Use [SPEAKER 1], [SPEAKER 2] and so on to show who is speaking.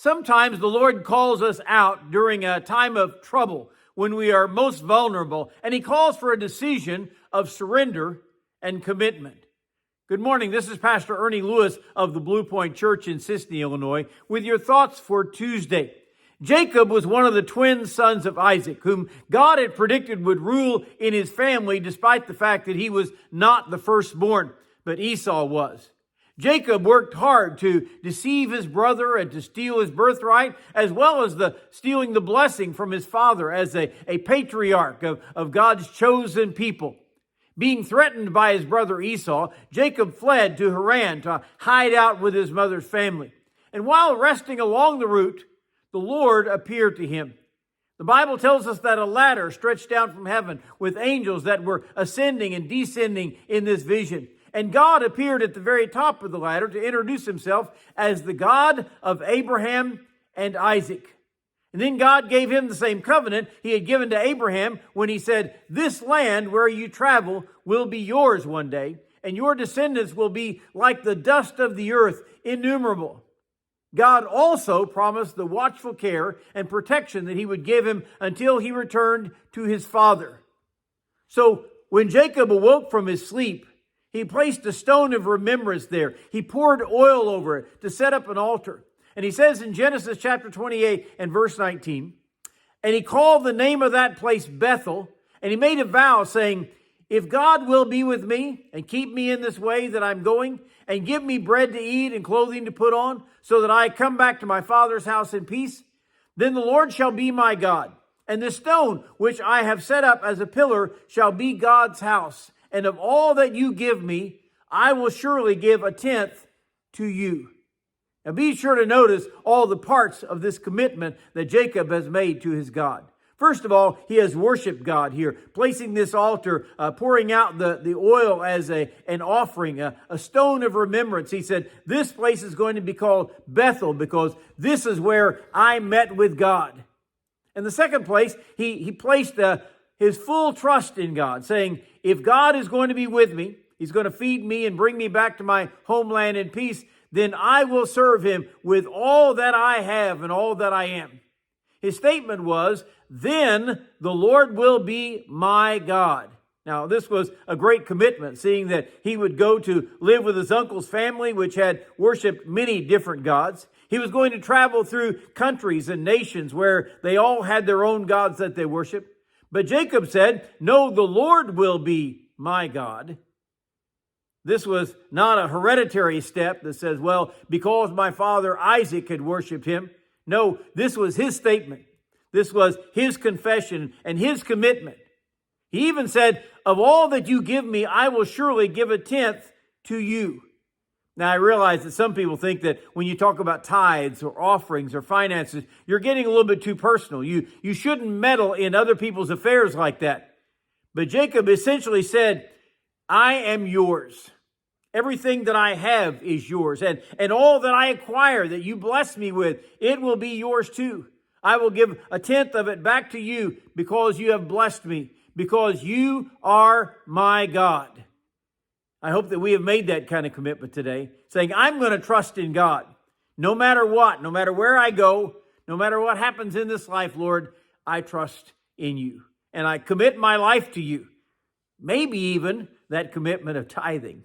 [SPEAKER 1] Sometimes the Lord calls us out during a time of trouble when we are most vulnerable, and He calls for a decision of surrender and commitment. Good morning. This is Pastor Ernie Lewis of the Blue Point Church in Sisney, Illinois, with your thoughts for Tuesday. Jacob was one of the twin sons of Isaac, whom God had predicted would rule in his family despite the fact that he was not the firstborn, but Esau was. Jacob worked hard to deceive his brother and to steal his birthright, as well as stealing the blessing from his father as a patriarch of God's chosen people. Being threatened by his brother Esau, Jacob fled to Haran to hide out with his mother's family. And while resting along the route, the Lord appeared to him. The Bible tells us that a ladder stretched down from heaven with angels that were ascending and descending in this vision. And God appeared at the very top of the ladder to introduce himself as the God of Abraham and Isaac. And then God gave him the same covenant he had given to Abraham when he said, "This land where you travel will be yours one day, and your descendants will be like the dust of the earth, innumerable." God also promised the watchful care and protection that he would give him until he returned to his father. So when Jacob awoke from his sleep, he placed a stone of remembrance there. He poured oil over it to set up an altar. And he says in Genesis chapter 28 and verse 19, "And he called the name of that place Bethel, and he made a vow saying, 'If God will be with me and keep me in this way that I'm going, and give me bread to eat and clothing to put on, so that I come back to my father's house in peace, then the Lord shall be my God. And this stone which I have set up as a pillar shall be God's house. And of all that you give me, I will surely give a tenth to you.'" Now be sure to notice all the parts of this commitment that Jacob has made to his God. First of all, he has worshiped God here, placing this altar, pouring out the oil as an offering, a stone of remembrance. He said, "This place is going to be called Bethel because this is where I met with God." In the second place, he placed his full trust in God, saying, "If God is going to be with me, he's going to feed me and bring me back to my homeland in peace, then I will serve him with all that I have and all that I am." His statement was, "Then the Lord will be my God." Now, this was a great commitment, seeing that he would go to live with his uncle's family, which had worshiped many different gods. He was going to travel through countries and nations where they all had their own gods that they worshiped. But Jacob said, "No, the Lord will be my God." This was not a hereditary step that says, well, because my father Isaac had worshiped him. No, this was his statement. This was his confession and his commitment. He even said, "Of all that you give me, I will surely give a tenth to you." Now, I realize that some people think that when you talk about tithes or offerings or finances, you're getting a little bit too personal. You shouldn't meddle in other people's affairs like that. But Jacob essentially said, "I am yours. Everything that I have is yours. And all that I acquire that you bless me with, it will be yours too. I will give a tenth of it back to you because you have blessed me, because you are my God." I hope that we have made that kind of commitment today, saying, "I'm going to trust in God. No matter what, no matter where I go, no matter what happens in this life, Lord, I trust in you. And I commit my life to you." Maybe even that commitment of tithing.